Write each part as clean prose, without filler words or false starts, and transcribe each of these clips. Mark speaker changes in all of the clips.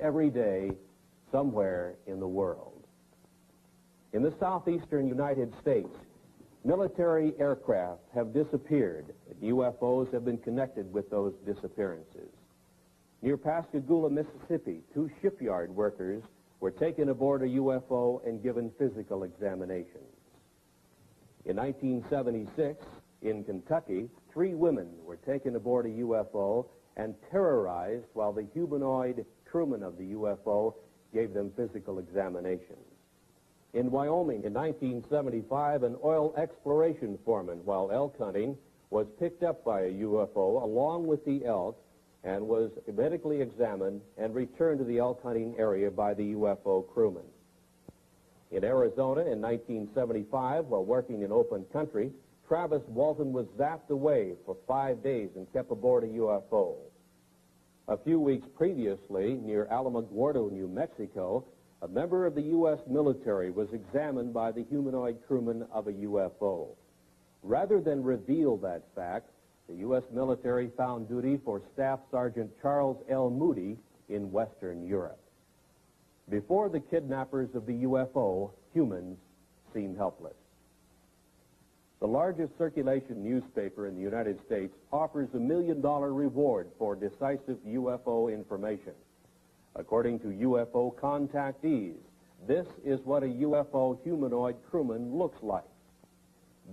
Speaker 1: every day somewhere in the world. In the southeastern United States, military aircraft have disappeared, and UFOs have been connected with those disappearances. Near Pascagoula, Mississippi, 2 shipyard workers were taken aboard a UFO and given physical examinations. In 1976, in Kentucky, 3 women were taken aboard a UFO and terrorized while the humanoid crewman of the UFO gave them physical examinations. In Wyoming, in 1975, an oil exploration foreman, while elk hunting, was picked up by a UFO along with the elk and was medically examined and returned to the elk hunting area by the UFO crewman. In Arizona, in 1975, while working in open country, Travis Walton was zapped away for 5 days and kept aboard a UFO. A few weeks previously, near Alamogordo, New Mexico, a member of the U.S. military was examined by the humanoid crewman of a UFO. Rather than reveal that fact, the U.S. military found duty for Staff Sergeant Charles L. Moody in Western Europe. Before the kidnappers of the UFO, humans seem helpless. The largest circulation newspaper in the United States offers a $1 million reward for decisive UFO information. According to UFO contactees, this is what a UFO humanoid crewman looks like.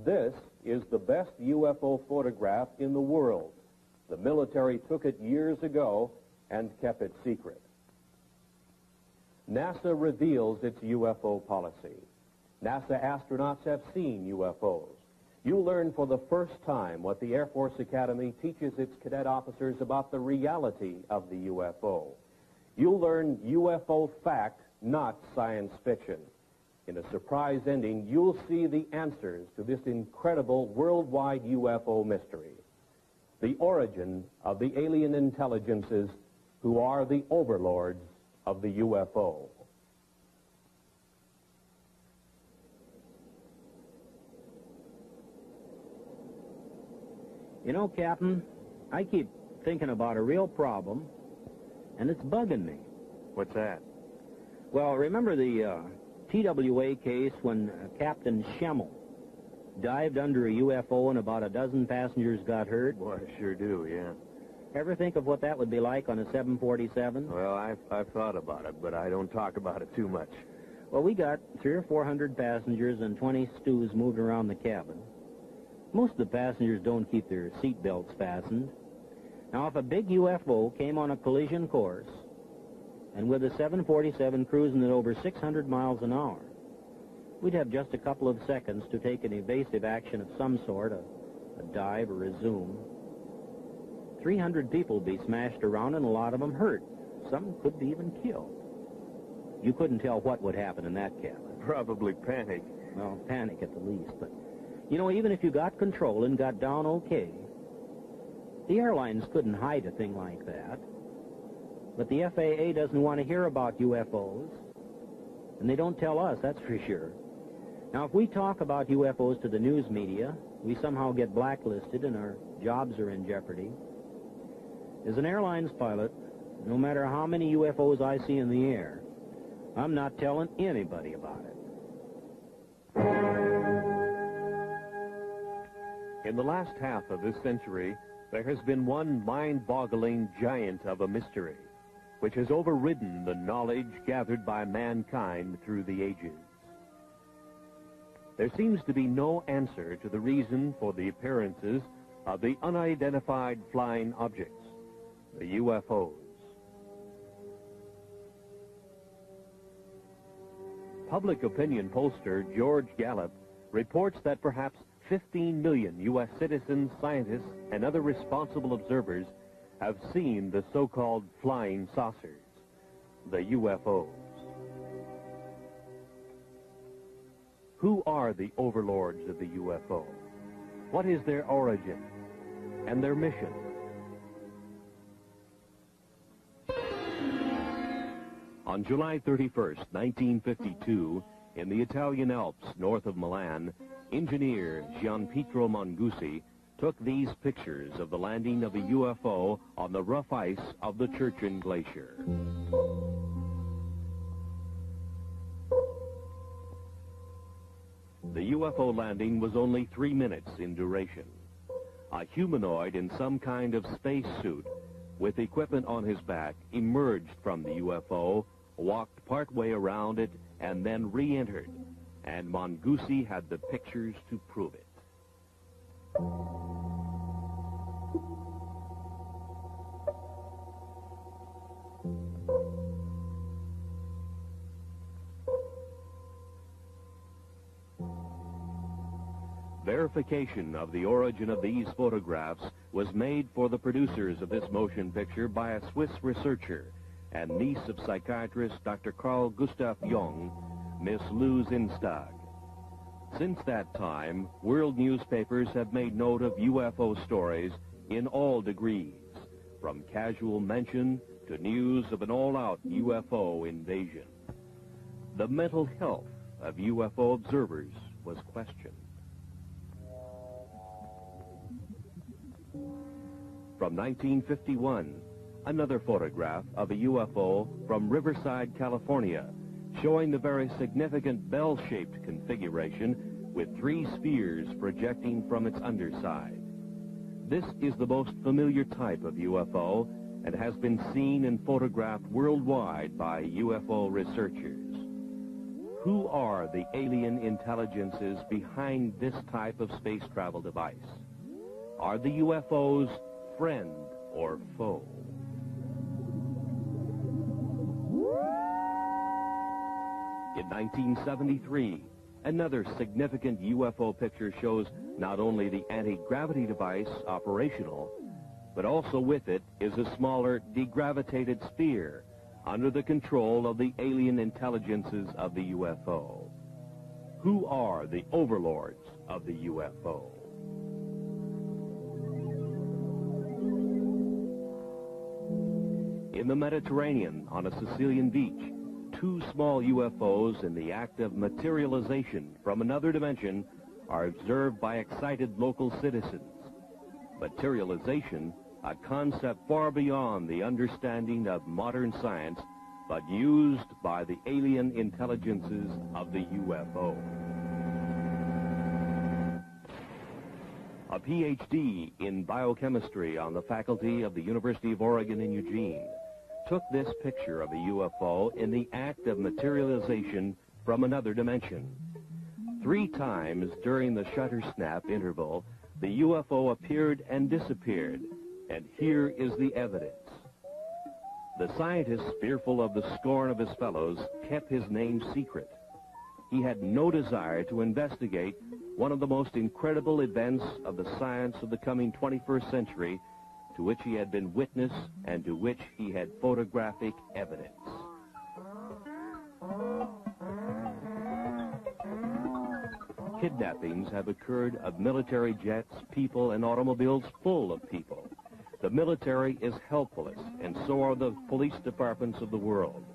Speaker 1: This is the best UFO photograph in the world. The military took it years ago and kept it secret. NASA reveals its UFO policy. NASA astronauts have seen UFOs. You learn for the first time what the Air Force Academy teaches its cadet officers about the reality of the UFO. You'll learn UFO fact, not science fiction. In a surprise ending, you'll see the answers to this incredible worldwide UFO mystery. The origin of the alien intelligences who are the overlords of the UFO.
Speaker 2: You know, Captain, I keep thinking about a real problem, and it's bugging me.
Speaker 3: What's that?
Speaker 2: Well, remember the TWA case when Captain Schemmel dived under a UFO and about a dozen passengers got hurt?
Speaker 3: Boy, I sure do, yeah.
Speaker 2: Ever think of what that would be like on a 747?
Speaker 3: Well, I've thought about it, but I don't talk about it too much.
Speaker 2: Well, we got 300 or 400 passengers and 20 stews moved around the cabin. Most of the passengers don't keep their seat belts fastened. Now, if a big UFO came on a collision course, and with a 747 cruising at over 600 miles an hour, we'd have just a couple of seconds to take an evasive action of some sort, a dive or a zoom. 300 people would be smashed around and a lot of them hurt. Some could be even killed. You couldn't tell what would happen in that cabin.
Speaker 3: Probably panic.
Speaker 2: Well, panic at the least, but, you know, even if you got control and got down okay, the airlines couldn't hide a thing like that. But the FAA doesn't want to hear about UFOs, and they don't tell us, that's for sure. Now, if we talk about UFOs to the news media, we somehow get blacklisted and our jobs are in jeopardy. As an airlines pilot, no matter how many UFOs I see in the air, I'm not telling anybody about it.
Speaker 3: In the last half of this century, there has been one mind-boggling giant of a mystery, which has overridden the knowledge gathered by mankind through the ages. There seems to be no answer to the reason for the appearances of the unidentified flying objects, the UFOs. Public opinion pollster George Gallup reports that perhaps 15 million U.S. citizens, scientists, and other responsible observers have seen the so-called flying saucers, the UFOs. Who are the overlords of the UFO? What is their origin and their mission? On July 31st, 1952, in the Italian Alps north of Milan, engineer Gianpietro Mongusi took these pictures of the landing of a UFO on the rough ice of the Churchill Glacier. UFO landing was only 3 minutes in duration. A humanoid in some kind of spacesuit with equipment on his back emerged from the UFO, walked partway around it, and then re-entered. And Mongoose had the pictures to prove it. Verification of the origin of these photographs was made for the producers of this motion picture by a Swiss researcher and niece of psychiatrist Dr. Carl Gustav Jung, Miss Lou Zinstag. Since that time, world newspapers have made note of UFO stories in all degrees, from casual mention to news of an all-out UFO invasion. The mental health of UFO observers was questioned. From 1951, another photograph of a UFO from Riverside, California, showing the very significant bell-shaped configuration with 3 spheres projecting from its underside. This is the most familiar type of UFO and has been seen and photographed worldwide by UFO researchers. Who are the alien intelligences behind this type of space travel device? Are the UFOs friend or foe? In 1973, another significant UFO picture shows not only the anti-gravity device operational, but also with it is a smaller degravitated sphere under the control of the alien intelligences of the UFO. Who are the overlords of the UFO? In the Mediterranean, on a Sicilian beach, 2 small UFOs in the act of materialization from another dimension are observed by excited local citizens. Materialization, a concept far beyond the understanding of modern science, but used by the alien intelligences of the UFO. A PhD in biochemistry on the faculty of the University of Oregon in Eugene took this picture of a UFO in the act of materialization from another dimension. 3 times during the shutter snap interval, the UFO appeared and disappeared, and here is the evidence. The scientist, fearful of the scorn of his fellows, kept his name secret. He had no desire to investigate one of the most incredible events of the science of the coming 21st century, to which he had been witness and to which he had photographic evidence. Kidnappings have occurred of military jets, people, and automobiles full of people. The military is helpless, and so are the police departments of the world.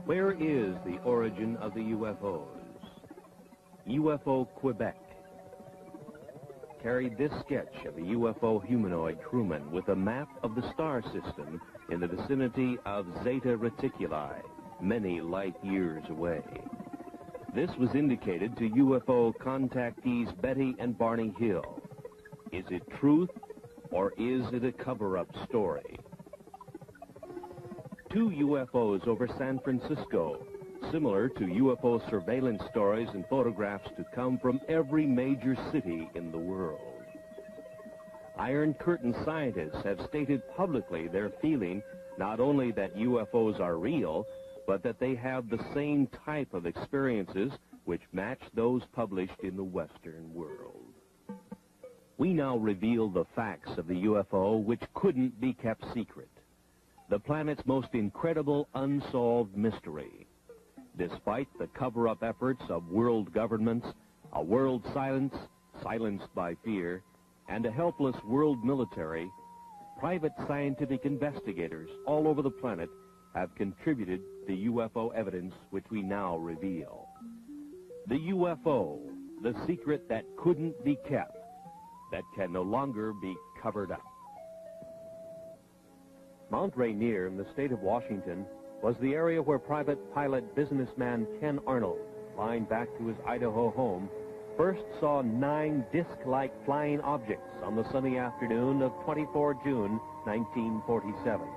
Speaker 3: Where is the origin of the UFOs? UFO Quebec carried this sketch of a UFO humanoid crewman with a map of the star system in the vicinity of Zeta Reticuli, many light years away. This was indicated to UFO contactees Betty and Barney Hill. Is it truth, or is it a cover-up story? 2 UFOs over San Francisco, similar to UFO surveillance stories and photographs to come from every major city in the world. Iron Curtain scientists have stated publicly their feeling not only that UFOs are real, but that they have the same type of experiences which match those published in the Western world. We now reveal the facts of the UFO which couldn't be kept secret. The planet's most incredible unsolved mystery. Despite the cover-up efforts of world governments, a world silenced by fear, and a helpless world military, private scientific investigators all over the planet have contributed the UFO evidence which we now reveal. The UFO, the secret that couldn't be kept, that can no longer be covered up. Mount Rainier in the state of Washington was the area where private pilot businessman Ken Arnold flying back to his Idaho home, first saw 9 disc-like flying objects on the sunny afternoon of 24 June 1947.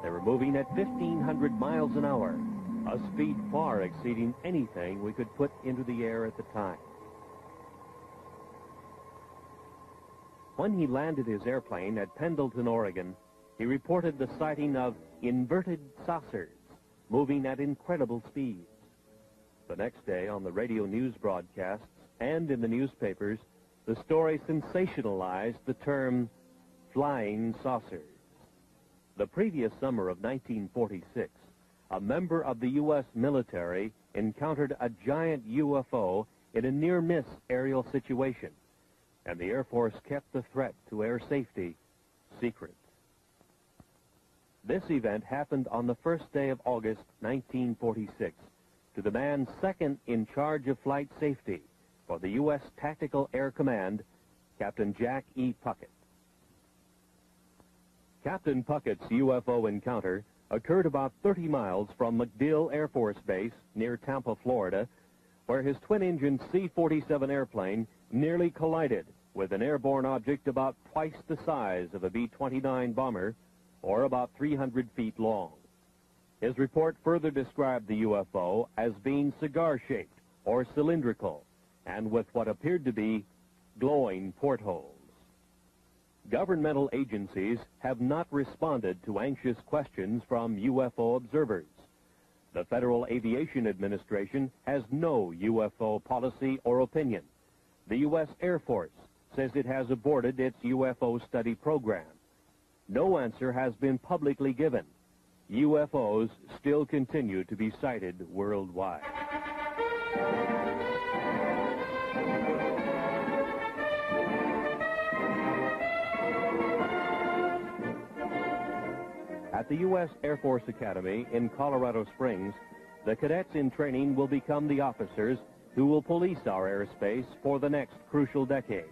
Speaker 3: They were moving at 1,500 miles an hour, a speed far exceeding anything we could put into the air at the time. When he landed his airplane at Pendleton, Oregon, he reported the sighting of inverted saucers moving at incredible speeds. The next day, on the radio news broadcasts and in the newspapers, the story sensationalized the term flying saucers. The previous summer of 1946, a member of the U.S. military encountered a giant UFO in a near-miss aerial situation, and the Air Force kept the threat to air safety secret. This event happened on the first day of August 1946 to the man second in charge of flight safety for the U.S. Tactical Air Command, Captain Jack E. Puckett. Captain Puckett's UFO encounter occurred about 30 miles from MacDill Air Force Base near Tampa, Florida, where his twin-engine C-47 airplane nearly collided with an airborne object about twice the size of a B-29 bomber, or about 300 feet long. His report further described the UFO as being cigar-shaped or cylindrical, and with what appeared to be glowing portholes. Governmental agencies have not responded to anxious questions from UFO observers. The Federal Aviation Administration has no UFO policy or opinion. The U.S. Air Force says it has aborted its UFO study program. No answer has been publicly given. UFOs still continue to be sighted worldwide. At the U.S. Air Force Academy in Colorado Springs, the cadets in training will become the officers who will police our airspace for the next crucial decades.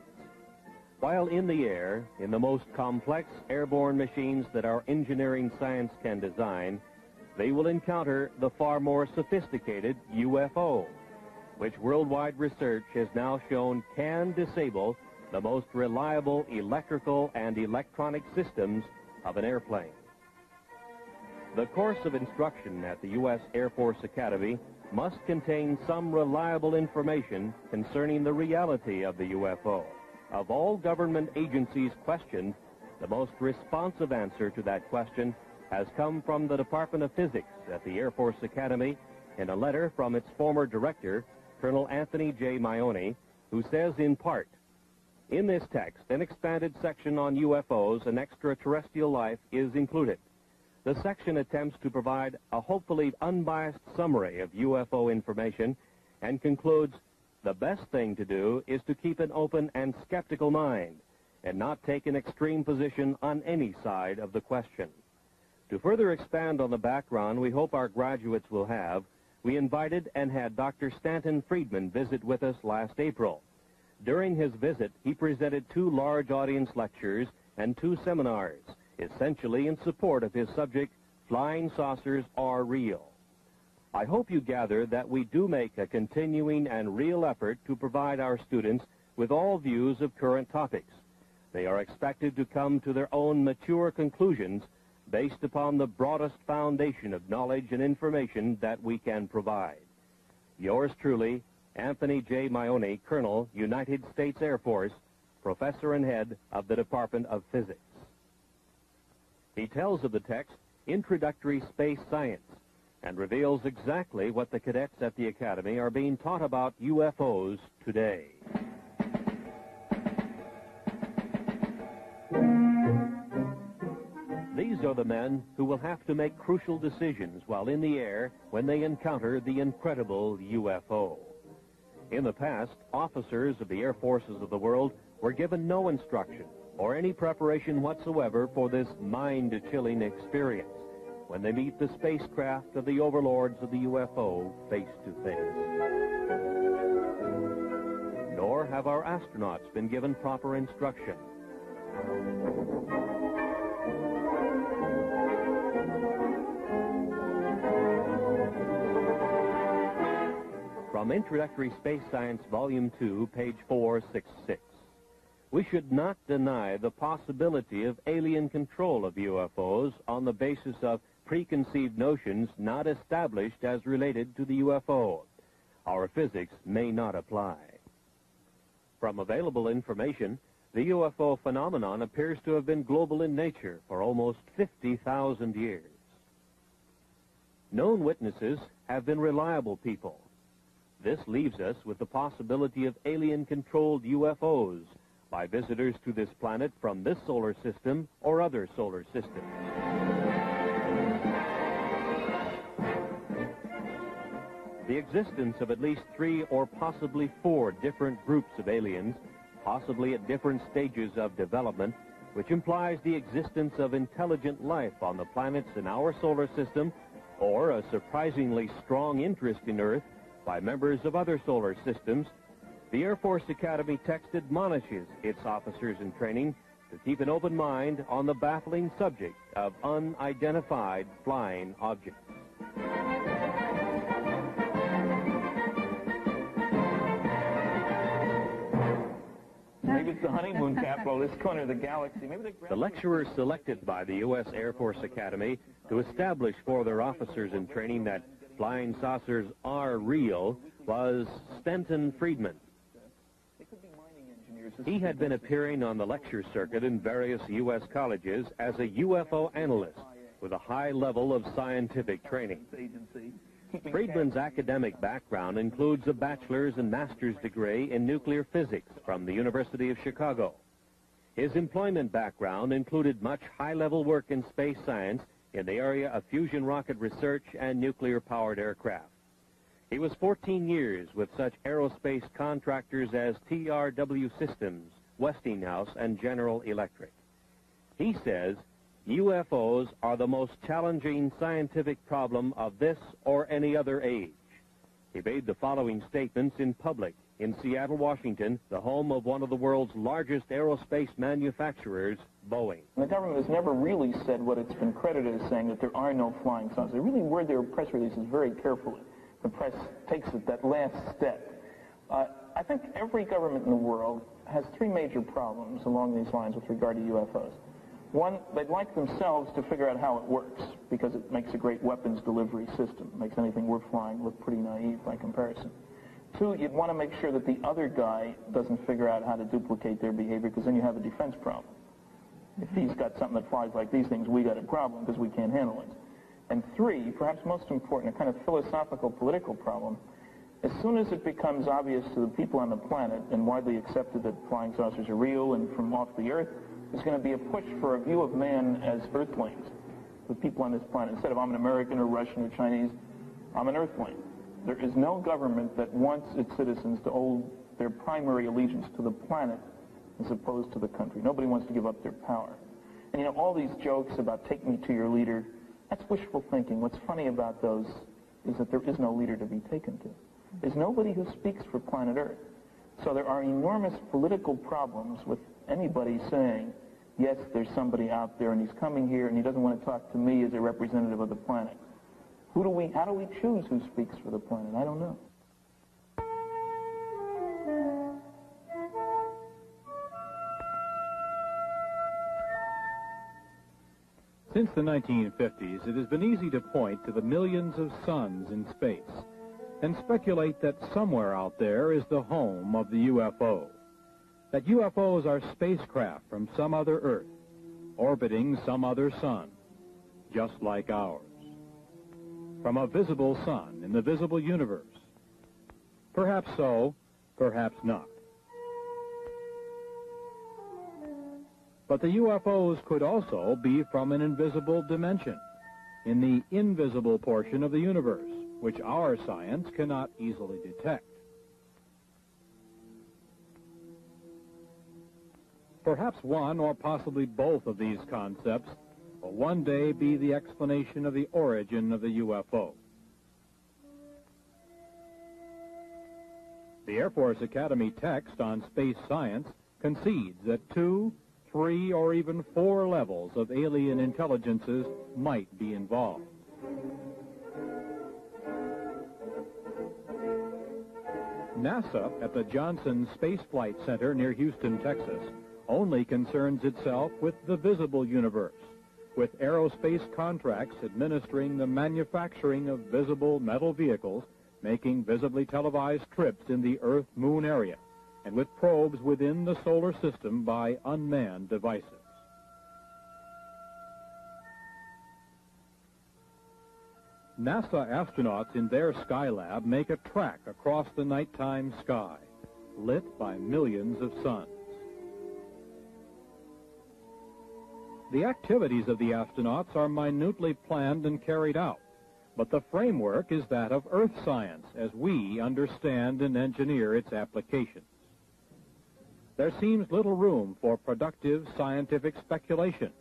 Speaker 3: While in the air, in the most complex airborne machines that our engineering science can design, they will encounter the far more sophisticated UFO, which worldwide research has now shown can disable the most reliable electrical and electronic systems of an airplane. The course of instruction at the U.S. Air Force Academy must contain some reliable information concerning the reality of the UFO. Of all government agencies questioned, the most responsive answer to that question has come from the Department of Physics at the Air Force Academy in a letter from its former director, Colonel Anthony J. Maione, who says in part, "In this text, an expanded section on UFOs and extraterrestrial life is included. The section attempts to provide a hopefully unbiased summary of UFO information and concludes, the best thing to do is to keep an open and skeptical mind and not take an extreme position on any side of the question." To further expand on the background we hope our graduates will have, we invited and had Dr. Stanton Friedman visit with us last April. During his visit, he presented 2 large audience lectures and 2 seminars, essentially in support of his subject, Flying Saucers Are Real. I hope you gather that we do make a continuing and real effort to provide our students with all views of current topics. They are expected to come to their own mature conclusions based upon the broadest foundation of knowledge and information that we can provide. Yours truly, Anthony J. Maione, Colonel, United States Air Force, Professor and Head of the Department of Physics. He tells of the text, Introductory Space Science, and reveals exactly what the cadets at the Academy are being taught about UFOs today. These are the men who will have to make crucial decisions while in the air when they encounter the incredible UFO. In the past, officers of the air forces of the world were given no instruction or any preparation whatsoever for this mind-chilling experience when they meet the spacecraft of the overlords of the UFO face to face. Nor have our astronauts been given proper instruction. From Introductory Space Science, Volume 2, page 466. We should not deny the possibility of alien control of UFOs on the basis of preconceived notions not established as related to the UFO. Our physics may not apply. From available information, the UFO phenomenon appears to have been global in nature for almost 50,000 years. Known witnesses have been reliable people. This leaves us with the possibility of alien-controlled UFOs by visitors to this planet from this solar system or other solar systems. The existence of at least 3 or possibly 4 different groups of aliens, possibly at different stages of development, which implies the existence of intelligent life on the planets in our solar system, or a surprisingly strong interest in Earth by members of other solar systems, the Air Force Academy text admonishes its officers in training to keep an open mind on the baffling subject of unidentified flying objects.
Speaker 4: Maybe it's the honeymoon capital, this corner of the galaxy. Maybe
Speaker 3: the lecturers selected by the U.S. Air Force Academy to establish for their officers in training that flying saucers are real was Stenton Friedman. He had been appearing on the lecture circuit in various U.S. colleges as a UFO analyst with a high level of scientific training. Friedman's academic background includes a bachelor's and master's degree in nuclear physics from the University of Chicago. His employment background included much high-level work in space science in the area of fusion rocket research and nuclear-powered aircraft. He was 14 years with such aerospace contractors as TRW Systems, Westinghouse, and General Electric. He says UFOs are the most challenging scientific problem of this or any other age. He made the following statements in public in Seattle, Washington, the home of one of the world's largest aerospace manufacturers, Boeing.
Speaker 4: The government has never really said what it's been credited as saying, that there are no flying saucers. They really word their press releases very carefully. The press takes it that last step. I think every government in the world has 3 major problems along these lines with regard to UFOs. One, they'd like themselves to figure out how it works, because it makes a great weapons delivery system. It makes anything worth flying look pretty naive by comparison. 2, you'd want to make sure that the other guy doesn't figure out how to duplicate their behavior, because then you have a defense problem. If he's got something that flies like these things, we got a problem because we can't handle it. And 3, perhaps most important, a kind of philosophical political problem. As soon as it becomes obvious to the people on the planet and widely accepted that flying saucers are real and from off the Earth, there's going to be a push for a view of man as Earthlings, the people on this planet. Instead of I'm an American or Russian or Chinese, I'm an Earthling. There is no government that wants its citizens to owe their primary allegiance to the planet as opposed to the country. Nobody wants to give up their power. And you know, all these jokes about take me to your leader, that's wishful thinking. What's funny about those is that there is no leader to be taken to. There's nobody who speaks for planet Earth. So there are enormous political problems with anybody saying, yes, there's somebody out there and he's coming here and he doesn't want to talk to me as a representative of the planet. How do we choose who speaks for the planet? I don't know.
Speaker 5: Since the 1950s, it has been easy to point to the millions of suns in space and speculate that somewhere out there is the home of the UFO. That UFOs are spacecraft from some other Earth, orbiting some other sun, just like ours. From a visible sun in the visible universe. Perhaps so, perhaps not. But the UFOs could also be from an invisible dimension, in the invisible portion of the universe, which our science cannot easily detect. Perhaps one or possibly both of these concepts will one day be the explanation of the origin of the UFO. The Air Force Academy text on space science concedes that 2, 3, or even 4 levels of alien intelligences might be involved. NASA at the Johnson Space Flight Center near Houston, Texas, only concerns itself with the visible universe, with aerospace contracts administering the manufacturing of visible metal vehicles, making visibly televised trips in the Earth-Moon area, and with probes within the solar system by unmanned devices. NASA astronauts in their Skylab make a track across the nighttime sky, lit by millions of suns. The activities of the astronauts are minutely planned and carried out, but the framework is that of Earth science as we understand and engineer its applications. There seems little room for productive scientific speculation,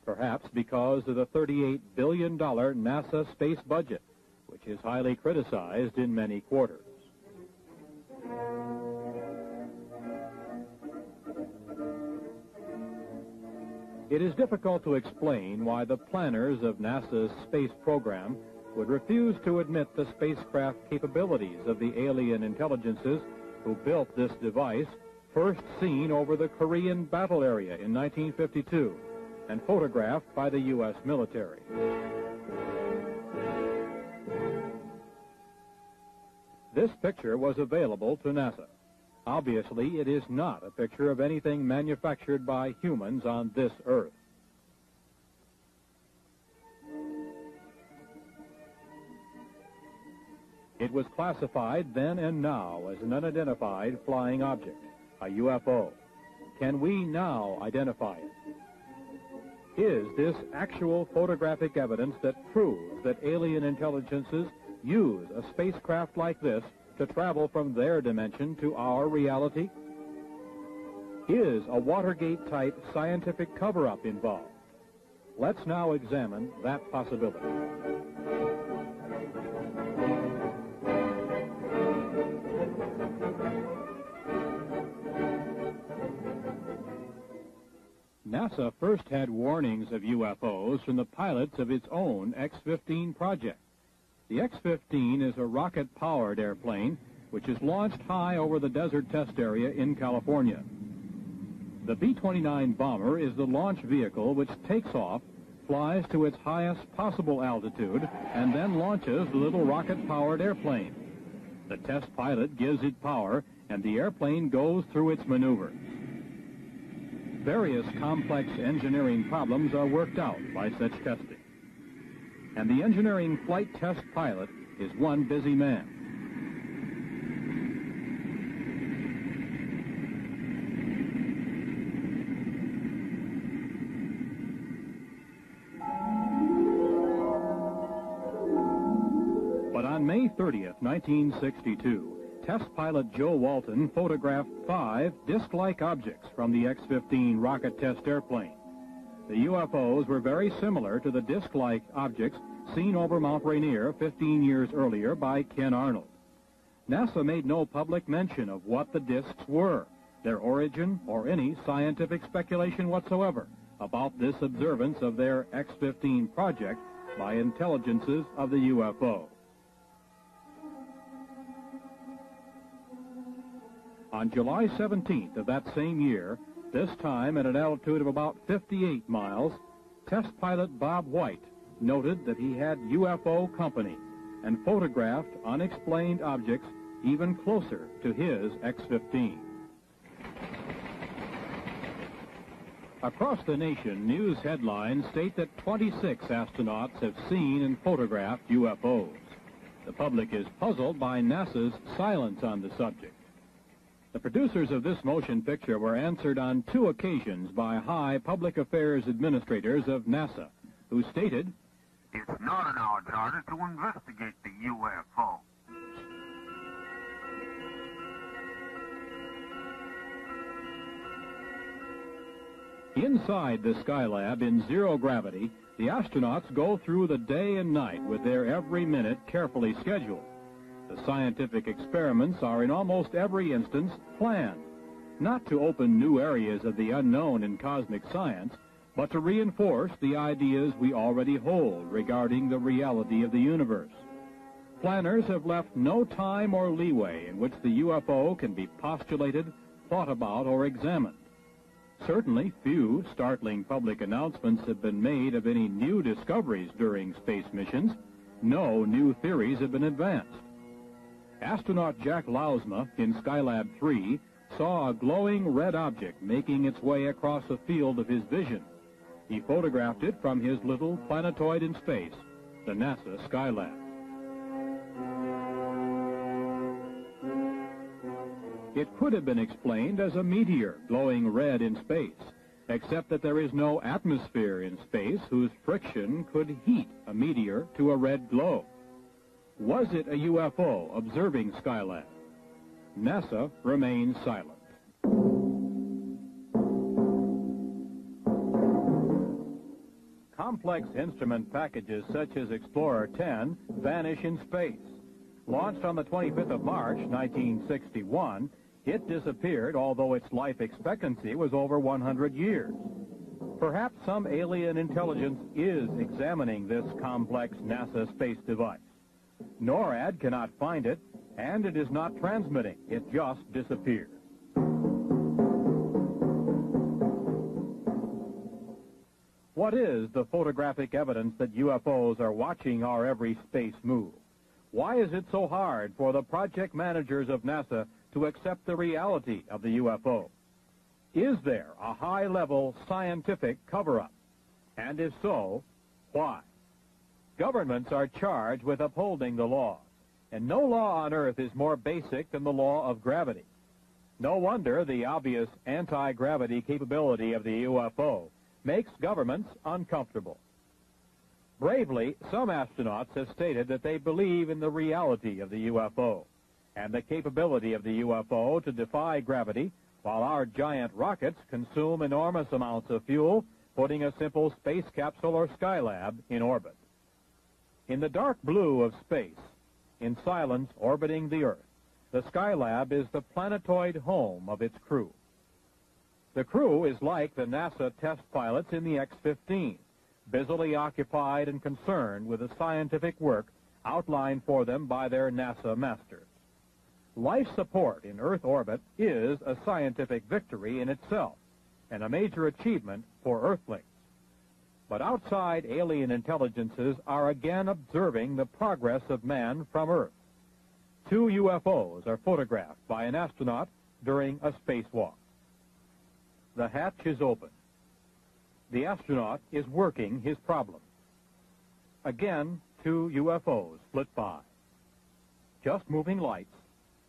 Speaker 5: perhaps because of the $38 billion NASA space budget, which is highly criticized in many quarters. It is difficult to explain why the planners of NASA's space program would refuse to admit the spacecraft capabilities of the alien intelligences who built this device, first seen over the Korean battle area in 1952 and photographed by the U.S. military. This picture was available to NASA. Obviously, it is not a picture of anything manufactured by humans on this Earth. It was classified then and now as an unidentified flying object, a UFO. Can we now identify it? Is this actual photographic evidence that proves that alien intelligences use a spacecraft like this to travel from their dimension to our reality? Is a Watergate-type scientific cover-up involved? Let's now examine that possibility. NASA first had warnings of UFOs from the pilots of its own X-15 project. The X-15 is a rocket-powered airplane which is launched high over the desert test area in California. The B-29 bomber is the launch vehicle which takes off, flies to its highest possible altitude, and then launches the little rocket-powered airplane. The test pilot gives it power, and the airplane goes through its maneuvers. Various complex engineering problems are worked out by such testing. And the engineering flight test pilot is one busy man. But on May 30th, 1962, test pilot Joe Walton photographed 5 disc-like objects from the X-15 rocket test airplane. The UFOs were very similar to the disc-like objects seen over Mount Rainier 15 years earlier by Ken Arnold. NASA made no public mention of what the discs were, their origin, or any scientific speculation whatsoever about this observance of their X-15 project by intelligences of the UFO. On July 17th of that same year, this time at an altitude of about 58 miles, test pilot Bob White noted that he had UFO company and photographed unexplained objects even closer to his X-15. Across the nation, news headlines state that 26 astronauts have seen and photographed UFOs. The public is puzzled by NASA's silence on the subject. The producers of this motion picture were answered on 2 occasions by high public affairs administrators of NASA, who stated,
Speaker 6: "It's not in our charter to investigate the UFO."
Speaker 5: Inside the Skylab in zero gravity, the astronauts go through the day and night with their every minute carefully scheduled. The scientific experiments are in almost every instance planned, not to open new areas of the unknown in cosmic science, but to reinforce the ideas we already hold regarding the reality of the universe. Planners have left no time or leeway in which the UFO can be postulated, thought about, or examined. Certainly, few startling public announcements have been made of any new discoveries during space missions. No new theories have been advanced. Astronaut Jack Lausma in Skylab 3 saw a glowing red object making its way across the field of his vision. He photographed it from his little planetoid in space, the NASA Skylab. It could have been explained as a meteor glowing red in space, except that there is no atmosphere in space whose friction could heat a meteor to a red glow. Was it a UFO observing Skylab? NASA remains silent. Complex instrument packages such as Explorer 10 vanish in space. Launched on the 25th of March, 1961, it disappeared, although its life expectancy was over 100 years. Perhaps some alien intelligence is examining this complex NASA space device. NORAD cannot find it, and it is not transmitting. It just disappeared. What is the photographic evidence that UFOs are watching our every space move? Why is it so hard for the project managers of NASA to accept the reality of the UFO? Is there a high-level scientific cover-up? And if so, why? Governments are charged with upholding the law, and no law on Earth is more basic than the law of gravity. No wonder the obvious anti-gravity capability of the UFO makes governments uncomfortable. Bravely, some astronauts have stated that they believe in the reality of the UFO and the capability of the UFO to defy gravity while our giant rockets consume enormous amounts of fuel, putting a simple space capsule or Skylab in orbit. In the dark blue of space, in silence orbiting the Earth, the Skylab is the planetoid home of its crew. The crew is like the NASA test pilots in the X-15, busily occupied and concerned with the scientific work outlined for them by their NASA masters. Life support in Earth orbit is a scientific victory in itself and a major achievement for Earthlings. But outside alien intelligences are again observing the progress of man from Earth. 2 UFOs are photographed by an astronaut during a spacewalk. The hatch is open. The astronaut is working his problem. Again, 2 UFOs flit by. Just moving lights,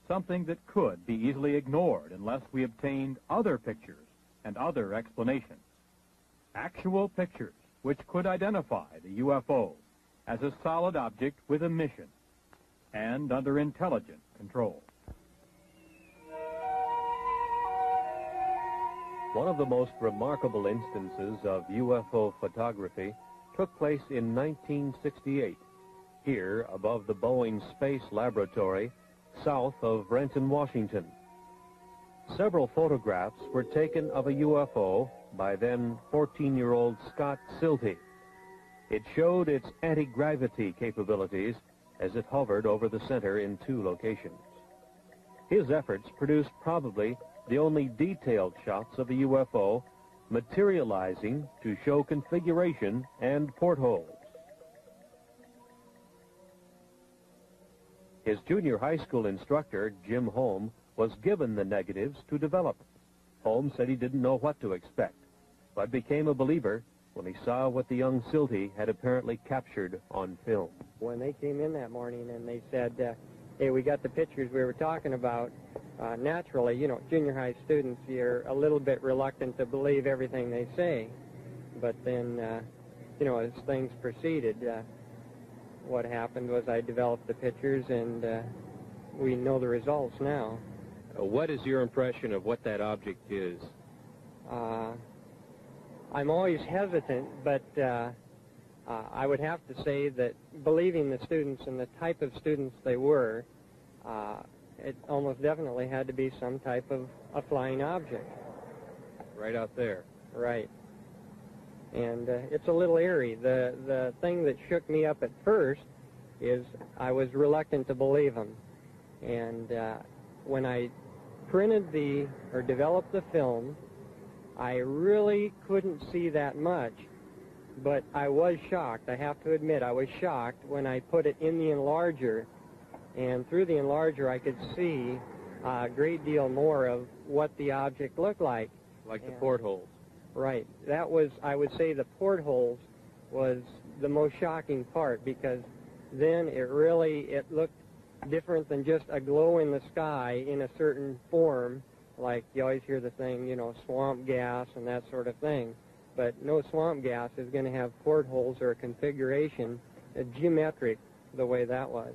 Speaker 5: something that could be easily ignored unless we obtained other pictures and other explanations. Actual pictures which could identify the UFO as a solid object with a mission and under intelligent control.
Speaker 3: One of the most remarkable instances of UFO photography took place in 1968, here above the Boeing Space Laboratory, south of Renton, Washington. Several photographs were taken of a UFO by then 14-year-old Scott Silty. It showed its anti-gravity capabilities as it hovered over the center in 2 locations. His efforts produced probably the only detailed shots of a UFO materializing to show configuration and portholes. His junior high school instructor, Jim Holm, was given the negatives to develop. Holm said he didn't know what to expect, but became a believer when he saw what the young Silty had apparently captured on film.
Speaker 7: When they came in that morning and they said, hey, we got the pictures we were talking about, naturally, you know, junior high students, you're a little bit reluctant to believe everything they say. But then, you know, as things proceeded, what happened was I developed the pictures, and we know the results now.
Speaker 1: What is your impression of what that object is?
Speaker 7: I'm always hesitant, but I would have to say that believing the students and the type of students they were, it almost definitely had to be some type of a flying object.
Speaker 1: Right out there.
Speaker 7: Right. And it's a little eerie. The thing that shook me up at first is I was reluctant to believe them. And when I developed the film, I really couldn't see that much, but I was shocked. I have to admit, I was shocked when I put it in the enlarger, and through the enlarger I could see a great deal more of what the object looked like.
Speaker 3: Like the portholes.
Speaker 7: Right. That was, I would say, the portholes was the most shocking part, because then it looked different than just a glow in the sky in a certain form, like you always hear the thing, you know, swamp gas and that sort of thing. But no swamp gas is going to have portholes or a configuration geometric the way that was.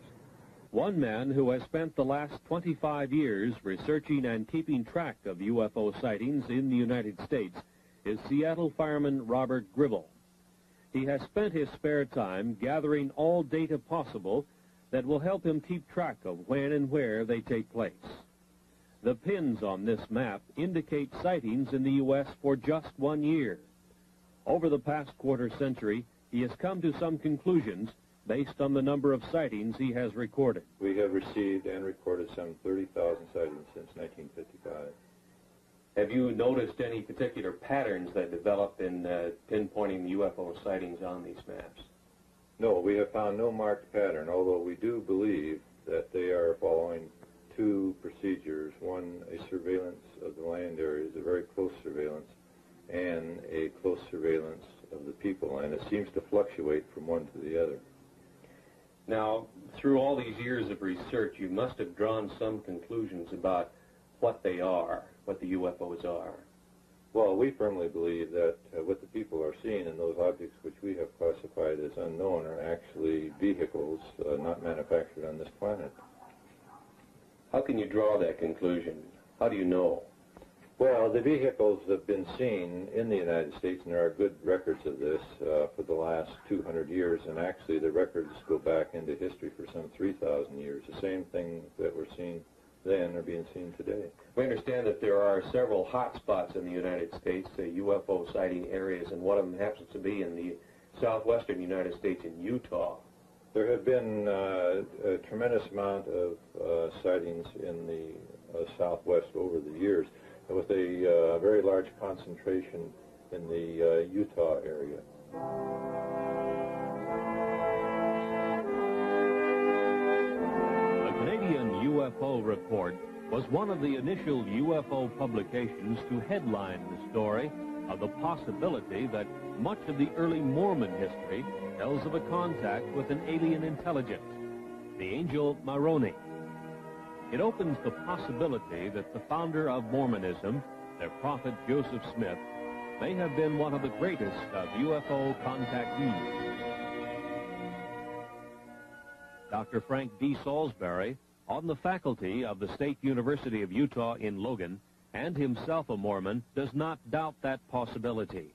Speaker 3: One man who has spent the last 25 years researching and keeping track of UFO sightings in the United States is Seattle fireman Robert Gribble. He has spent his spare time gathering all data possible that will help him keep track of when and where they take place. The pins on this map indicate sightings in the U.S. for just 1 year. Over the past quarter century, he has come to some conclusions based on the number of sightings he has recorded.
Speaker 8: We have received and recorded some 30,000 sightings since 1955.
Speaker 1: Have you noticed any particular patterns that develop in pinpointing UFO sightings on these maps?
Speaker 8: No, we have found no marked pattern, although we do believe that they are following two procedures. One, a surveillance of the land areas, a very close surveillance, and a close surveillance of the people, and it seems to fluctuate from one to the other.
Speaker 1: Now, through all these years of research, you must have drawn some conclusions about what they are, what the UFOs are.
Speaker 8: Well, we firmly believe that what the people are seeing in those objects which we have classified as unknown are actually vehicles not manufactured on this planet.
Speaker 1: How can you draw that conclusion? How do you know?
Speaker 8: Well, the vehicles have been seen in the United States, and there are good records of this for the last 200 years, and actually the records go back into history for some 3,000 years. The same things that were seen then are being seen today.
Speaker 1: We understand that there are several hot spots in the United States, UFO sighting areas, and one of them happens to be in the southwestern United States in Utah.
Speaker 8: There have been a tremendous amount of sightings in the southwest over the years, with a very large concentration in the Utah area.
Speaker 3: The Canadian UFO Report was one of the initial UFO publications to headline the story of the possibility that much of the early Mormon history tells of a contact with an alien intelligence, the angel Moroni. It opens the possibility that the founder of Mormonism, their prophet Joseph Smith, may have been one of the greatest of UFO contactees. Dr. Frank D. Salisbury, on the faculty of the State University of Utah in Logan, and himself a Mormon, does not doubt that possibility.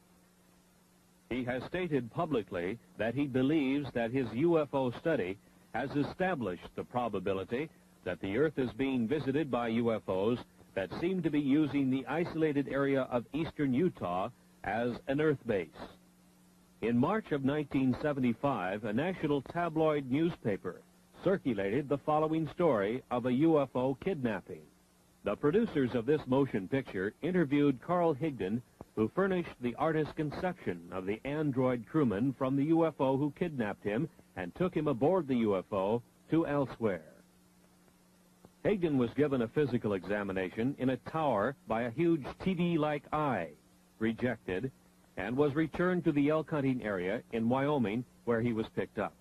Speaker 3: He has stated publicly that he believes that his UFO study has established the probability that the Earth is being visited by UFOs that seem to be using the isolated area of eastern Utah as an Earth base. In March of 1975, a national tabloid newspaper circulated the following story of a UFO kidnapping. The producers of this motion picture interviewed Carl Higdon, who furnished the artist's conception of the android crewman from the UFO who kidnapped him and took him aboard the UFO to elsewhere. Higdon was given a physical examination in a tower by a huge TV-like eye, rejected, and was returned to the elk hunting area in Wyoming, where he was picked up.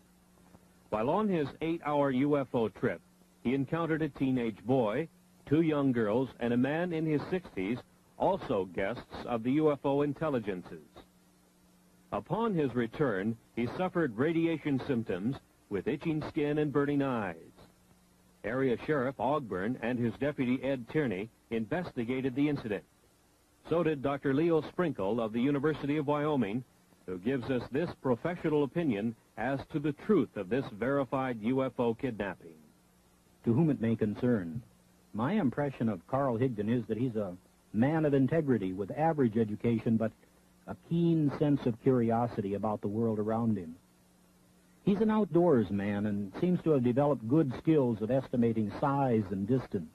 Speaker 3: While on his 8-hour UFO trip, he encountered a teenage boy, 2 young girls, and a man in his 60s, also guests of the UFO intelligences. Upon his return, he suffered radiation symptoms with itching skin and burning eyes. Area Sheriff Ogburn and his deputy Ed Tierney investigated the incident. So did Dr. Leo Sprinkle of the University of Wyoming, who gives us this professional opinion as to the truth of this verified UFO kidnapping.
Speaker 2: To whom it may concern, my impression of Carl Higdon is that he's a man of integrity with average education, but a keen sense of curiosity about the world around him. He's an outdoors man and seems to have developed good skills at estimating size and distance.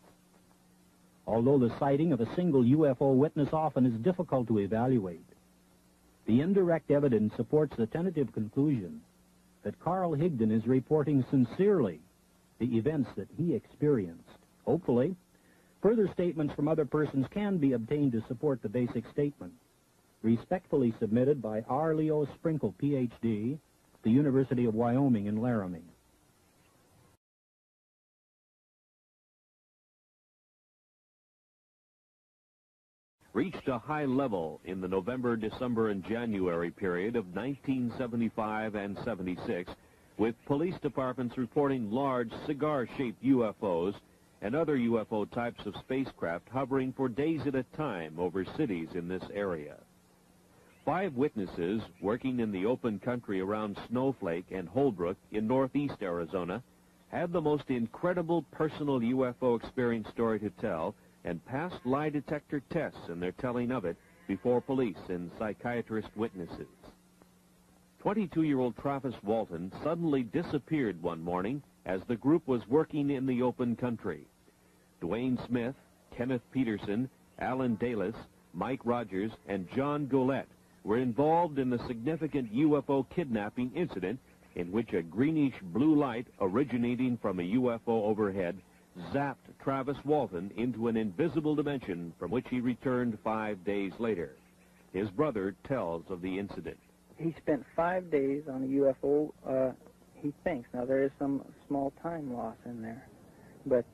Speaker 2: Although the sighting of a single UFO witness often is difficult to evaluate, the indirect evidence supports the tentative conclusion that Carl Higdon is reporting sincerely the events that he experienced. Hopefully, further statements from other persons can be obtained to support the basic statement. Respectfully submitted by R. Leo Sprinkle, Ph.D., the University of Wyoming in Laramie.
Speaker 3: Reached a high level in the November, December, and January period of 1975 and 76, with police departments reporting large cigar-shaped UFOs and other UFO types of spacecraft hovering for days at a time over cities in this area. 5 witnesses working in the open country around Snowflake and Holbrook in northeast Arizona had the most incredible personal UFO experience story to tell and passed lie detector tests in their telling of it before police and psychiatrist witnesses. 22-year-old Travis Walton suddenly disappeared one morning as the group was working in the open country. Dwayne Smith, Kenneth Peterson, Alan Dalis, Mike Rogers, and John Golette were involved in the significant UFO kidnapping incident in which a greenish-blue light originating from a UFO overhead zapped Travis Walton into an invisible dimension from which he returned 5 days later. His brother tells of the incident.
Speaker 9: He spent 5 days on a UFO, he thinks. Now, there is some small time loss in there. But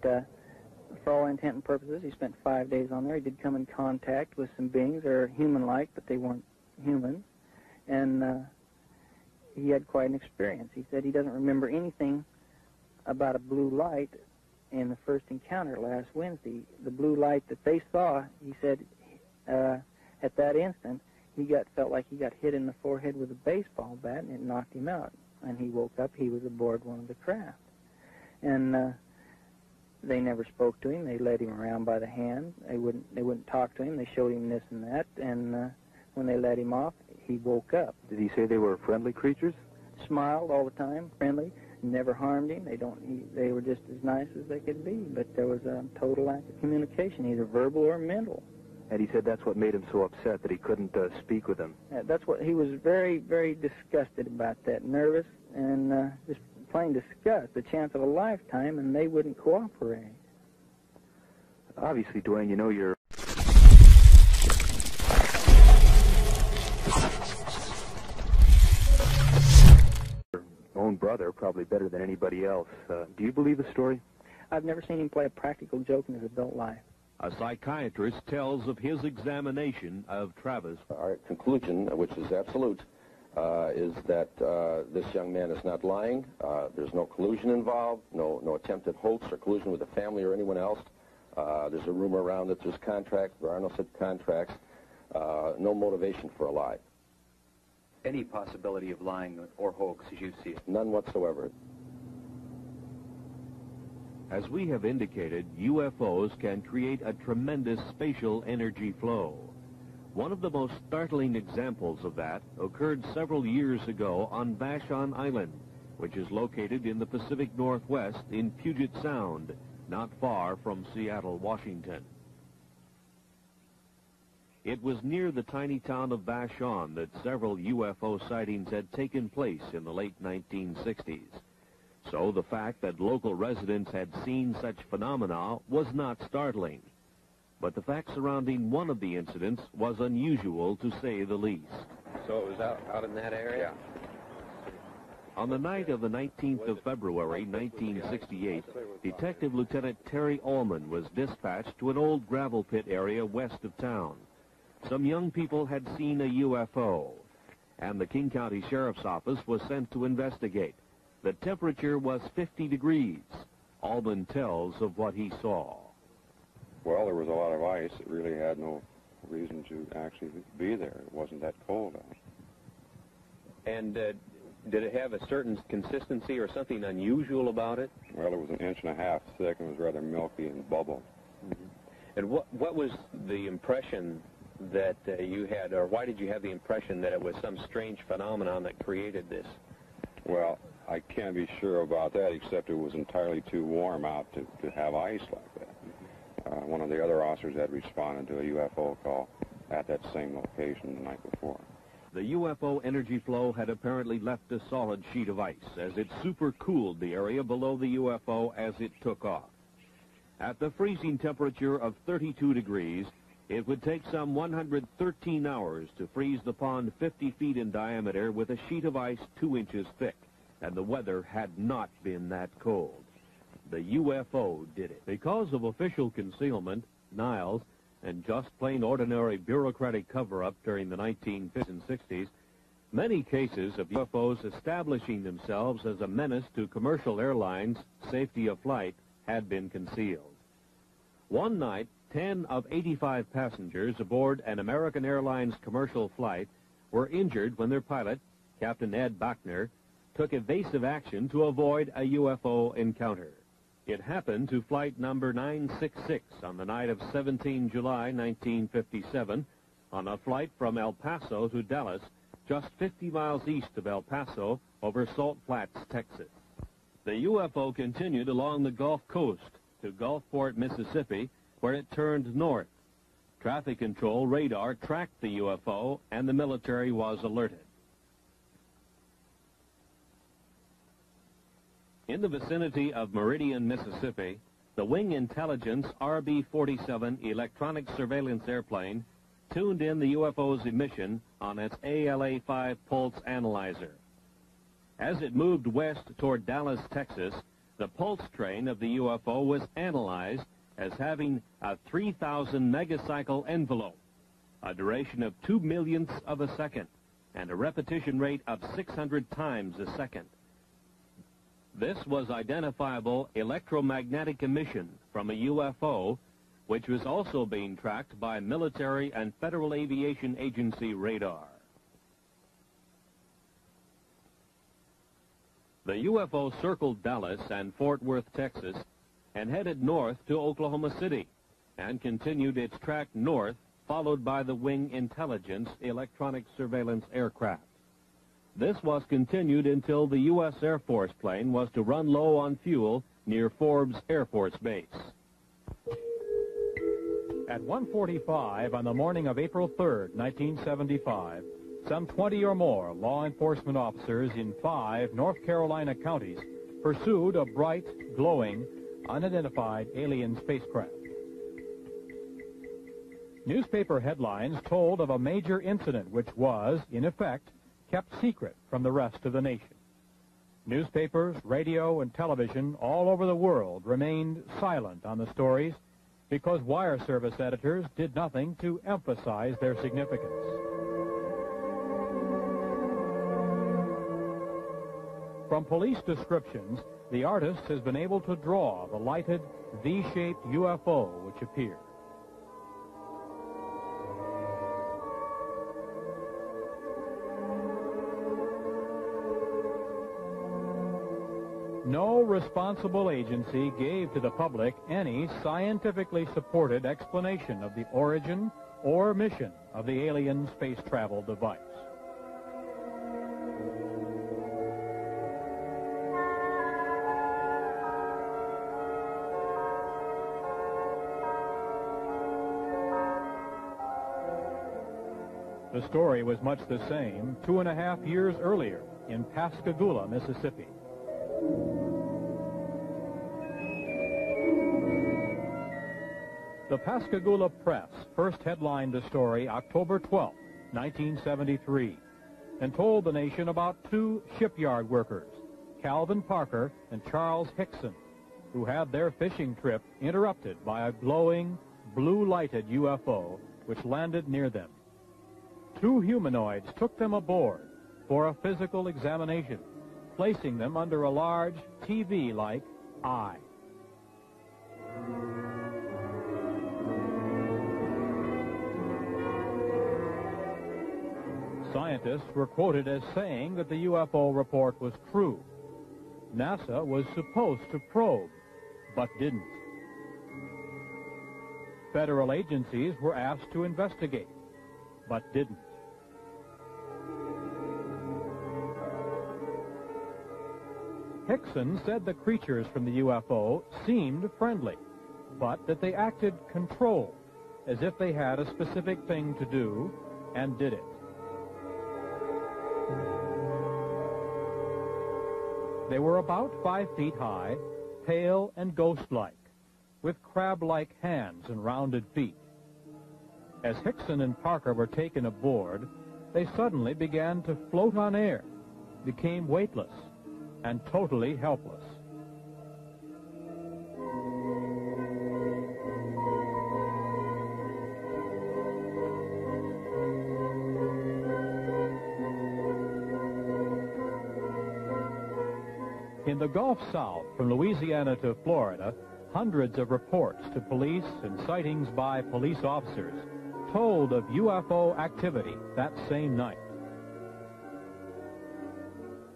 Speaker 9: for all intent and purposes, he spent 5 days on there. He did come in contact with some beings that are human-like, but they weren't human. And he had quite an experience. He said he doesn't remember anything about a blue light in the first encounter last Wednesday. The blue light that they saw, he said, at that instant, he felt like he got hit in the forehead with a baseball bat, and it knocked him out. And he woke up. He was aboard one of the craft. And they never spoke to him. They led him around by the hand. They wouldn't talk to him. They showed him this and that. And when they let him off, he woke up.
Speaker 10: Did he say they were friendly creatures?
Speaker 9: Smiled all the time, friendly. Never harmed him. They were just as nice as they could be. But there was a total lack of communication, either verbal or mental.
Speaker 10: And he said that's what made him so upset, that he couldn't speak with them.
Speaker 9: That's what he was very, very disgusted about. That nervous and just plain disgust. The chance of a lifetime, and they wouldn't cooperate.
Speaker 10: Obviously, Dwayne, you know your own brother probably better than anybody else. Do you believe the story?
Speaker 9: I've never seen him play a practical joke in his adult life.
Speaker 3: A psychiatrist tells of his examination of Travis.
Speaker 1: Our conclusion, which is absolute, is that this young man is not lying. There's no collusion involved, no attempted hoax or collusion with the family or anyone else. There's a rumor around that there's contracts. There are no such contracts. No motivation for a lie.
Speaker 10: Any possibility of lying or hoax as you see it?
Speaker 1: None whatsoever.
Speaker 3: As we have indicated, UFOs can create a tremendous spatial energy flow. One of the most startling examples of that occurred several years ago on Vashon Island, which is located in the Pacific Northwest in Puget Sound, not far from Seattle, Washington. It was near the tiny town of Vashon that several UFO sightings had taken place in the late 1960s. So the fact that local residents had seen such phenomena was not startling. But the fact surrounding one of the incidents was unusual, to say the least.
Speaker 11: So it was out in that area?
Speaker 1: Yeah.
Speaker 3: On the night of the 19th of February, 1968, Detective Lieutenant Terry Allman was dispatched to an old gravel pit area west of town. Some young people had seen a UFO, and the King County Sheriff's Office was sent to investigate. The temperature was 50 degrees. Allman tells of what he saw.
Speaker 12: Well, there was a lot of ice. It really had no reason to actually be there. It wasn't that cold out.
Speaker 11: And did it have a certain consistency or something unusual about it?
Speaker 12: Well, it was 1.5 inches thick and was rather milky and bubbled.
Speaker 11: Mm-hmm. And what was the impression that you had, or why did you have the impression that it was some strange phenomenon that created this?
Speaker 12: Well, I can't be sure about that, except it was entirely too warm out to have ice like that. One of the other officers had responded to a UFO call at that same location the night before.
Speaker 3: The UFO energy flow had apparently left a solid sheet of ice as it supercooled the area below the UFO as it took off. At the freezing temperature of 32 degrees, it would take some 113 hours to freeze the pond 50 feet in diameter with a sheet of ice 2 inches thick, and the weather had not been that cold. The UFO did it. Because of official concealment, denials, and just plain ordinary bureaucratic cover-up during the 1950s and 60s, many cases of UFOs establishing themselves as a menace to commercial airlines' safety of flight had been concealed. One night, 10 of 85 passengers aboard an American Airlines commercial flight were injured when their pilot, Captain Ed Bachner, took evasive action to avoid a UFO encounter. It happened to flight number 966 on the night of 17 July 1957 on a flight from El Paso to Dallas, just 50 miles east of El Paso over Salt Flats, Texas. The UFO continued along the Gulf Coast to Gulfport, Mississippi, where it turned north. Traffic control radar tracked the UFO, and the military was alerted. In the vicinity of Meridian, Mississippi, the Wing Intelligence RB-47 electronic surveillance airplane tuned in the UFO's emission on its ALA-5 pulse analyzer. As it moved west toward Dallas, Texas, the pulse train of the UFO was analyzed as having a 3,000 megacycle envelope, a duration of 2 millionths of a second, and a repetition rate of 600 times a second. This was identifiable electromagnetic emission from a UFO, which was also being tracked by military and Federal Aviation Agency radar. The UFO circled Dallas and Fort Worth, Texas, and headed north to Oklahoma City, and continued its track north, followed by the Wing Intelligence electronic surveillance aircraft. This was continued until the U.S. Air Force plane was to run low on fuel near Forbes Air Force Base.
Speaker 5: At 1:45 on the morning of April 3rd, 1975, some 20 or more law enforcement officers in 5 North Carolina counties pursued a bright, glowing, unidentified alien spacecraft. Newspaper headlines told of a major incident which was, in effect, kept secret from the rest of the nation. Newspapers, radio, and television all over the world remained silent on the stories because wire service editors did nothing to emphasize their significance. From police descriptions, the artist has been able to draw the lighted V-shaped UFO which appeared. No responsible agency gave to the public any scientifically supported explanation of the origin or mission of the alien space travel device. The story was much the same 2.5 years earlier in Pascagoula, Mississippi. The Pascagoula Press first headlined the story October 12, 1973, and told the nation about 2 shipyard workers, Calvin Parker and Charles Hickson, who had their fishing trip interrupted by a glowing, blue-lighted UFO which landed near them. 2 humanoids took them aboard for a physical examination, placing them under a large TV-like eye. Scientists were quoted as saying that the UFO report was true. NASA was supposed to probe, but didn't. Federal agencies were asked to investigate, but didn't. Hickson said the creatures from the UFO seemed friendly, but that they acted controlled, as if they had a specific thing to do and did it. They were about 5 feet high, pale and ghost-like, with crab-like hands and rounded feet. As Hickson and Parker were taken aboard, they suddenly began to float on air, became weightless, and totally helpless. In the Gulf South, from Louisiana to Florida, hundreds of reports to police and sightings by police officers told of UFO activity that same night.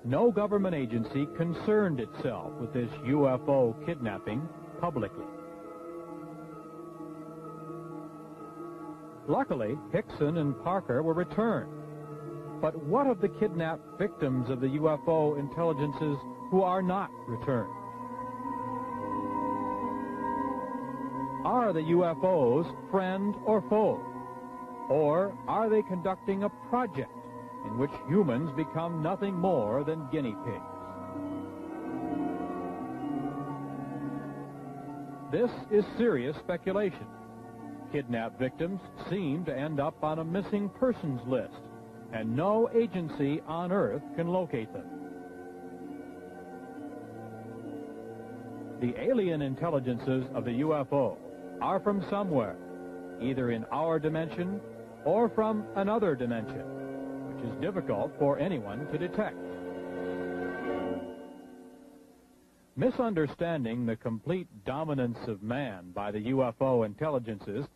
Speaker 5: No government agency concerned itself with this UFO kidnapping publicly. Luckily, Hickson and Parker were returned. But what of the kidnapped victims of the UFO intelligences who are not returned? Are the UFOs friend or foe? Or are they conducting a project in which humans become nothing more than guinea pigs? This is serious speculation. Kidnapped victims seem to end up on a missing persons list, and no agency on Earth can locate them. The alien intelligences of the UFO are from somewhere, either in our dimension or from another dimension, which is difficult for anyone to detect. Misunderstanding the complete dominance of man by the UFO intelligences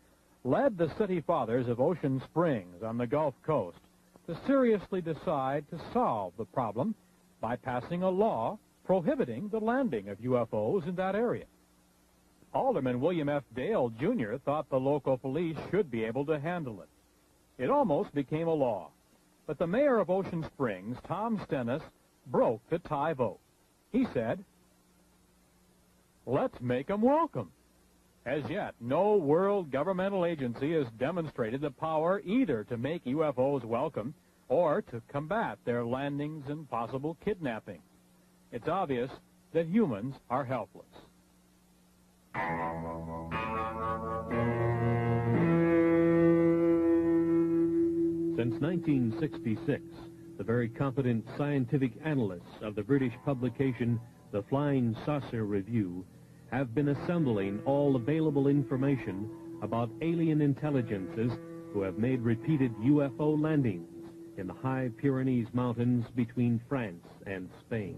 Speaker 5: led the city fathers of Ocean Springs on the Gulf Coast to seriously decide to solve the problem by passing a law prohibiting the landing of UFOs in that area. Alderman William F. Dale, Jr. thought the local police should be able to handle it. It almost became a law, but the mayor of Ocean Springs, Tom Stennis, broke the tie vote. He said, "Let's make them welcome." As yet, no world governmental agency has demonstrated the power either to make UFOs welcome or to combat their landings and possible kidnapping. It's obvious that humans are helpless.
Speaker 3: Since 1966, the very competent scientific analysts of the British publication The Flying Saucer Review have been assembling all available information about alien intelligences who have made repeated UFO landings in the high Pyrenees Mountains between France and Spain.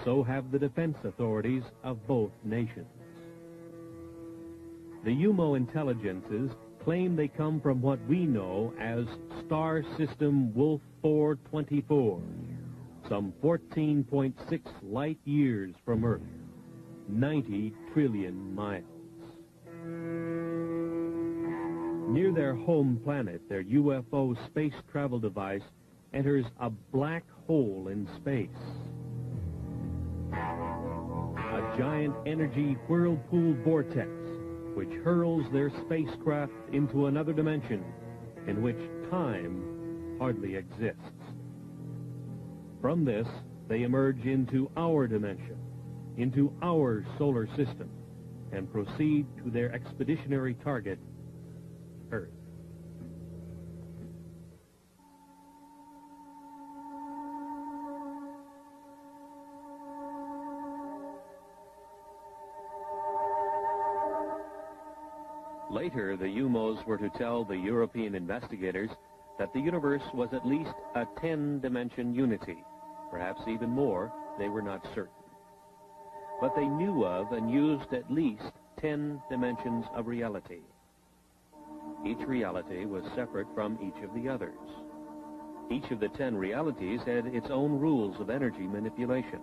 Speaker 3: So have the defense authorities of both nations. The UMO intelligences claim they come from what we know as Star System Wolf 424, some 14.6 light years from Earth, 90 trillion miles. Near their home planet, their UFO space travel device enters a black hole in space. A giant energy whirlpool vortex which hurls their spacecraft into another dimension in which time hardly exists. From this, they emerge into our dimension, into our solar system, and proceed to their expeditionary target, Earth. Later, the UMOs were to tell the European investigators that the universe was at least a 10-dimension unity. Perhaps even more, they were not certain. But they knew of and used at least 10 dimensions of reality. Each reality was separate from each of the others. Each of the 10 realities had its own rules of energy manipulation.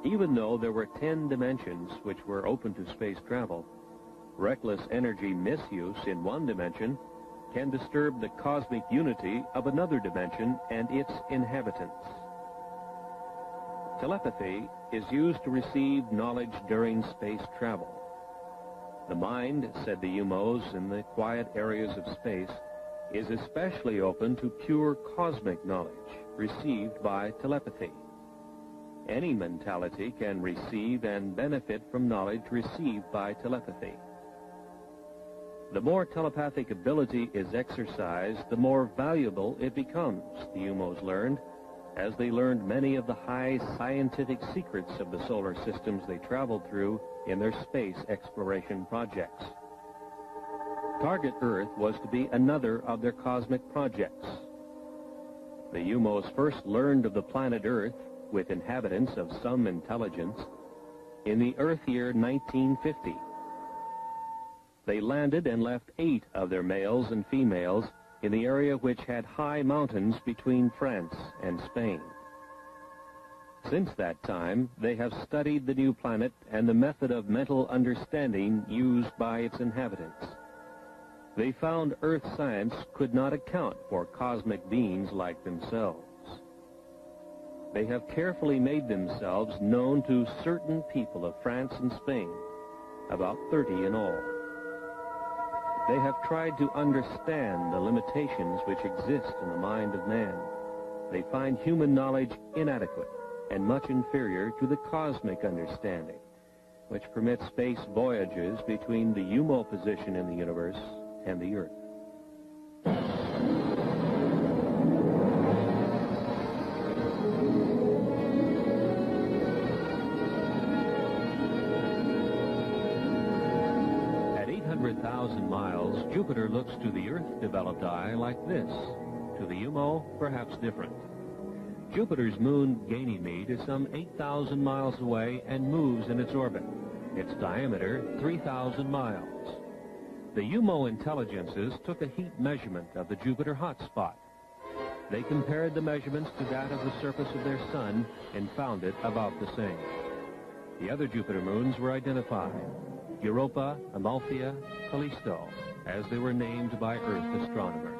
Speaker 3: Even though there were 10 dimensions which were open to space travel, reckless energy misuse in one dimension can disturb the cosmic unity of another dimension and its inhabitants. Telepathy is used to receive knowledge during space travel. The mind, said the UMOs in the quiet areas of space, is especially open to pure cosmic knowledge received by telepathy. Any mentality can receive and benefit from knowledge received by telepathy. The more telepathic ability is exercised, the more valuable it becomes, the UMOs learned, as they learned many of the high scientific secrets of the solar systems they traveled through in their space exploration projects. Target Earth was to be another of their cosmic projects. The UMOs first learned of the planet Earth, with inhabitants of some intelligence, in the Earth year 1950. They landed and left 8 of their males and females in the area which had high mountains between France and Spain. Since that time, they have studied the new planet and the method of mental understanding used by its inhabitants. They found Earth science could not account for cosmic beings like themselves. They have carefully made themselves known to certain people of France and Spain, about 30 in all. They have tried to understand the limitations which exist in the mind of man. They find human knowledge inadequate and much inferior to the cosmic understanding, which permits space voyages between the UMO position in the universe and the Earth. At 800,000 miles, Jupiter looks to the Earth-developed eye like this. To the UMO, perhaps different. Jupiter's moon, Ganymede, is some 8,000 miles away and moves in its orbit. Its diameter, 3,000 miles. The UMO intelligences took a heat measurement of the Jupiter hotspot. They compared the measurements to that of the surface of their sun and found it about the same. The other Jupiter moons were identified: Europa, Amalthea, Callisto, as they were named by Earth astronomers.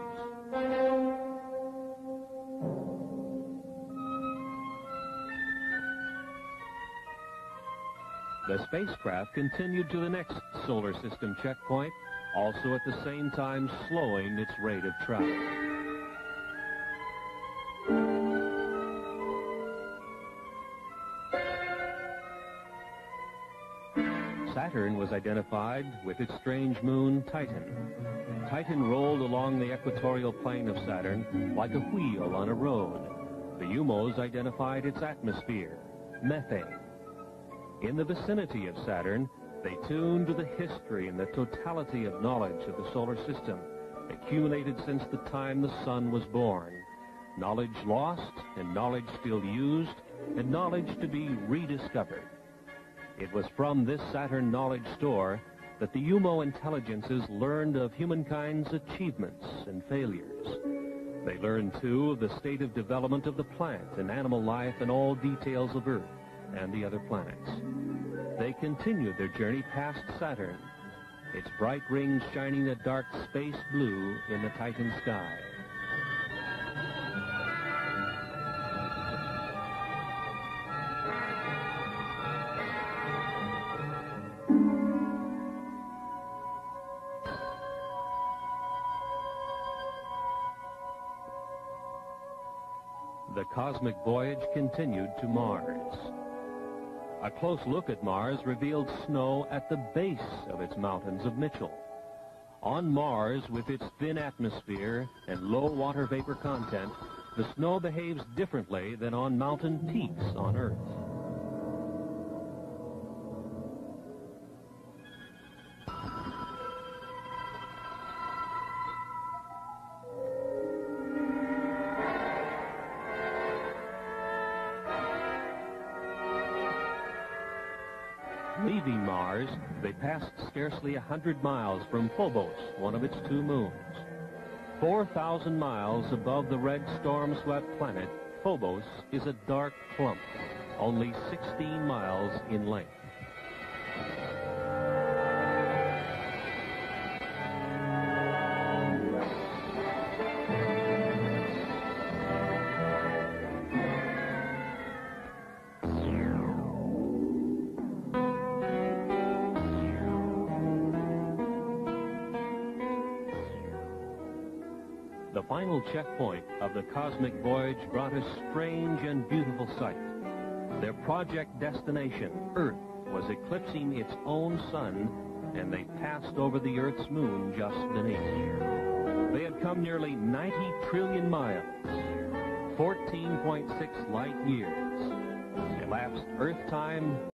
Speaker 3: The spacecraft continued to the next solar system checkpoint, also at the same time slowing its rate of travel. Saturn was identified with its strange moon, Titan. Titan rolled along the equatorial plane of Saturn like a wheel on a road. The UMOs identified its atmosphere, methane. In the vicinity of Saturn, they tuned to the history and the totality of knowledge of the solar system, accumulated since the time the sun was born. Knowledge lost, and knowledge still used, and knowledge to be rediscovered. It was from this Saturn knowledge store that the UMO intelligences learned of humankind's achievements and failures. They learned, too, of the state of development of the plant and animal life and all details of Earth and the other planets. They continued their journey past Saturn, its bright rings shining a dark space blue in the Titan sky. The cosmic voyage continued to Mars. A close look at Mars revealed snow at the base of its mountains of Mitchell. On Mars, with its thin atmosphere and low water vapor content, the snow behaves differently than on mountain peaks on Earth. Leaving Mars, they passed scarcely 100 miles from Phobos, one of its 2 moons. 4,000 miles above the red storm-swept planet, Phobos is a dark clump, only 16 miles in length. The final checkpoint of the cosmic voyage brought a strange and beautiful sight. Their project destination, Earth, was eclipsing its own sun, and they passed over the Earth's moon just beneath. They had come nearly 90 trillion miles, 14.6 light years. Elapsed Earth time